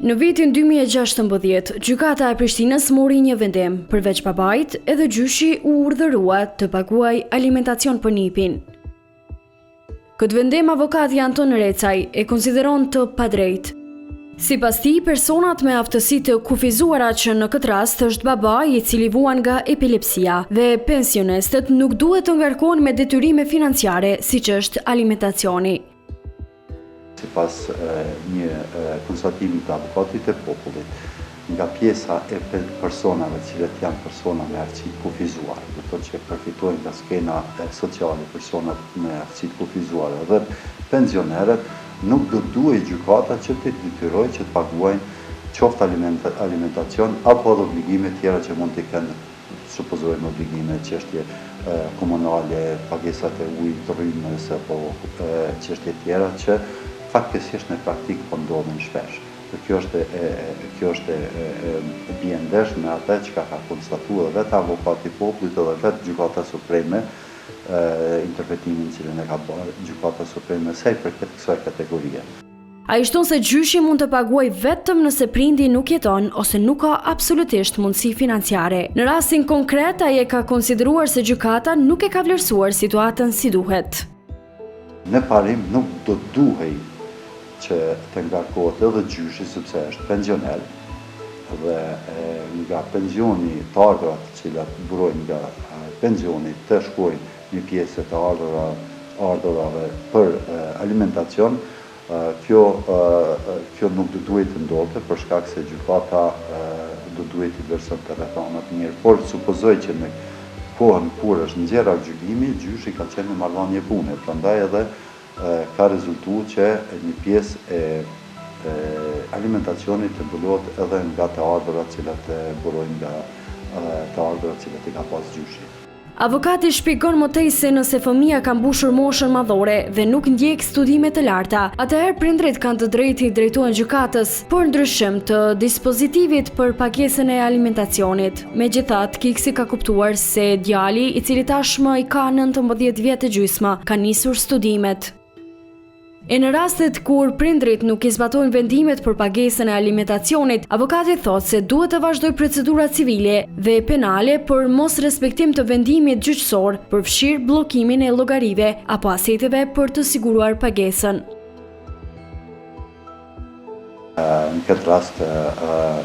Në vitin 2016, gjykata e Prishtinës mori një vendim, përveç babait, edhe gjyshi u urdhërua të paguaj alimentacion për nipin. Këtë vendim avokati Anton Recaj e konsideron të padrejtë. Sipas tij, personat me aftësi të kufizuara, që në këtë rast është babai i cili vuan nga epilepsia, dhe pensionistët nuk duhet të ngarkohen me detyrime financiare, siç është alimentacioni. Sipas një konstatimi të avokatit të popullit, nga pjesa e personave cilët janë persona me aftësi të kufizuar, do të thotë që përfitojnë nga skena sociale personat me aftësi të kufizuar dhe pensionerët, nuk do duhet gjykata që të detyrojë që të paguajnë qoftë alimentacion apo edhe obligime tjera që mund të kenë, supozojmë obligime çështje komunale, pagesat e ujit, rrymës apo çështje tjera që fatkesisht në praktikë po ndodhin shpesh. Kjo është bie ndesh me atë që ka konstatuar vetë avokati i popullit edhe vetë Gjykata Supreme, interpretimin cilën e ka bërë Gjykata Supreme sa i përket kësaj kategorie. Ai shton se gjyshi mund të paguajë vetëm nëse prindi nuk jeton ose nuk ka absolutisht mundësi financiare. Në rastin konkret, ai e ka konsideruar se gjykata nuk e ka vlerësuar situatën si duhet. Në parim nuk do duhej që të ngarkohet edhe gjyshi sepse është pensioner dhe nga pensioni të ardhurat të cilat burojnë nga pensioni të shkojnë një pjesë të ardhurave për alimentacion, kjo nuk do duhet të ndodhte për shkak se gjykata do duhet të vlerësonte rrethanat mirë, por supozoj që në kohën kur është nxjerrur gjykimi, gjyshi ka qenë në marrëdhënie pune, prandaj edhe ka rezultuar që një pjesë e alimentacionit të mbulohet edhe nga të ardhurat cilat burojnë nga të ardhurat cilat i ka pas gjyshi. Avokati shpjegon më tej se nëse fëmia ka mbushur moshën madhore dhe nuk ndjek studime të larta, atëherë prindrit kanë të drejtë i drejtohen gjykatës për ndryshim të dispozitivit për pagesën e alimentacionit. Megjithatë, Kiksi ka kuptuar se djali, i cili tashmë i ka 19 vjet e gjysmë, ka nisur studimet. E në rastet kur prindrit nuk i zbatojnë vendimet për pagesën e alimentacionit, avokati thotë se duhet të vazhdojë procedura civile dhe penale për mos respektim të vendimit gjyqësor, përfshirë bllokimin e llogarive apo aseteve për të siguruar pagesën. Në këtë rast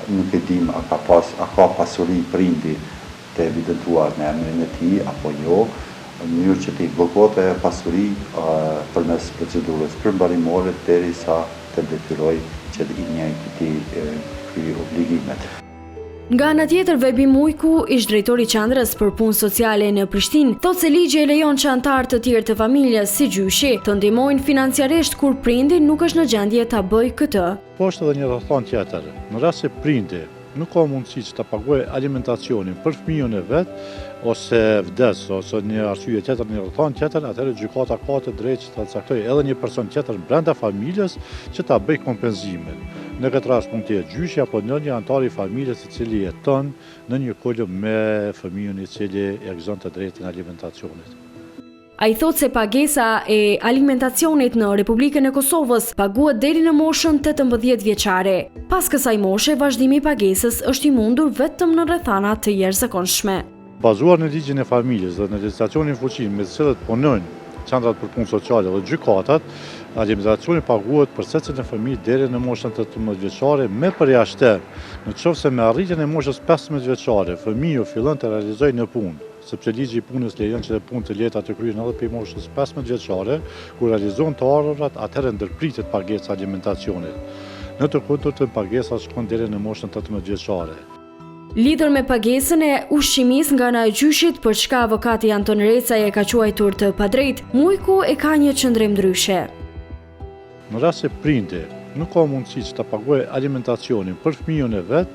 nuk e dim a ka pasuri prindi të evidentuar në emrin e tij apo jo, në mënyrë që të i bllokote pasuri përmes procedurës përmbarimore derisa të detyrojë që i njëjë këtij obligimet. Nga ana tjetër, Vebi Mujku, ish drejtori i qendrës për punë sociale në Prishtinë, thotë se ligji e lejon që anëtarë të tjerë të familjes si gjyshi të ndihmojnë financiarisht kur prindi nuk është në gjendje ta bëjë këtë. Po është edhe një rrethon tjetër. Në rast se prindi nuk ka mundësi që ta paguajë alimentacionin për fëmijën e vet, ose vdes, ose një arsye tjetër, një rrethon tjetër, atëherë gjykata ka të drejtë që ta caktojë edhe një person tjetër brenda familjes që ta bëjë kompenzimin. Në këtë rast mund të jetë gjyshi apo një antar i familjes i cili jeton në një kolëm me fëmijën i cili e gëzon të drejtën e alimentacionit. Ai thotë se pagesa e alimentacionit në Republikën e Kosovës paguhet deri në moshën 18 vjeçare. Pas kësaj moshe, vazhdimi i pagesës është i mundur vetëm në rrethana të jashtëzakonshme. Bazuar në ligjin e familjes dhe në legjislacionin fuqin me të cilët punojnë qendrat për punë sociale dhe gjykatat, alimentacioni paguhet për secilën fëmijë deri në moshën 18 vjeçare me përjashtim. Nëse me arritjen e moshës 15 vjeçare fëmiu fillon të realizojë në punë, sepse ligji i punës lejon që punë të lehta të kryhen edhe për moshës 15 vjeçare, kur realizohen të ardhurat, atëherë ndërpritet pagesa alimentacionit. Në të kundërtën pagesa shkon deri në moshën 18 vjeçare. Lidhur me pagesën e ushqimisë nga ana e gjyshit, për çka avokati Anton Recaj e ka quajtur të padrejtë, Mujku e ka një qëndrim ndryshe. Në rast se prindi nuk ka mundësi që ta paguajë alimentacionin për fëmijën e vet,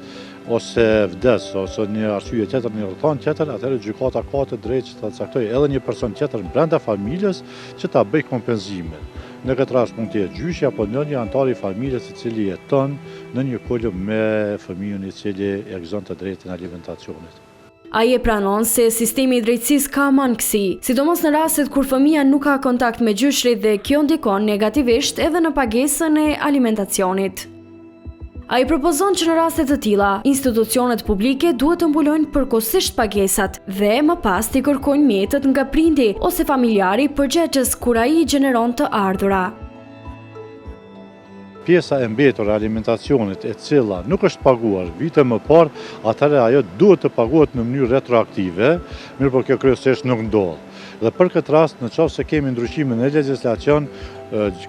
ose vdes, ose një arsye tjetër, një rrethon tjetër, atëherë gjykata ka të drejtë që ta caktojë edhe një person tjetër brenda familjes që ta bëjë kompenzimin. Në këtë rast mund të jetë gjyshi apo një antar i familjes i cili jeton në një kolëm me fëmijën i cili e gëzon të drejtën e alimentacionit. Ai e pranon se sistemi i drejtësisë ka mangësi, sidomos në rastet kur fëmia nuk ka kontakt me gjyshrit dhe kjo ndikon negativisht edhe në pagesën e alimentacionit. Ai propozon që në raste të tilla, institucionet publike duhet të mbulojnë përkohësisht pagesat dhe më pas t'i kërkojnë mjetët nga prindi ose familjari përgjegjës kur ai gjeneron të ardhura. Pjesa e mbetur e alimentacionit e cila nuk është paguar vite më parë, atëherë ajo duhet të paguhet në mënyrë retroaktive, mirë por kjo kryesisht nuk ndodh. Dhe për këtë rast, në qoftë se kemi ndryshime në legjislacion,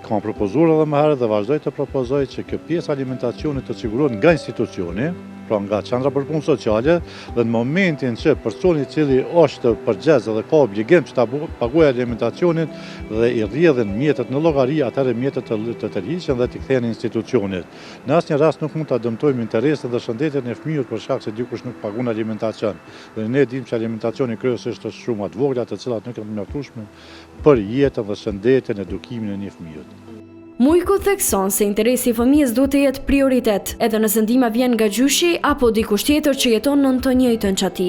kam propozuar edhe më herët dhe vazhdoj të propozoj që kjo pjesë alimentacionit të sigurohet nga institucioni, pra nga qendra për punë sociale, dhe në momentin që personi i cili është përgjegjës dhe ka obligim që ta paguajë alimentacionin dhe i rrjedhin mjetet në llogari, atëherë mjetet të tërhiqen dhe t'i kthehen institucionit. Në asnjë rast nuk mund ta dëmtojmë interesin dhe shëndetin e fëmijës për shkak se dikush nuk paguan alimentacion. Dhe ne dimë që alimentacioni kryesisht është shumë të vogla, të cilat nuk janë të mjaftueshme për jetën dhe shëndetin, edukimin e një fëmijë. Mujko thekson se interesi i fëmijës duhet të jetë prioritet, edhe nëse ndihma vjen nga gjyshi apo dikush tjetër që jeton në të njëjtën qati.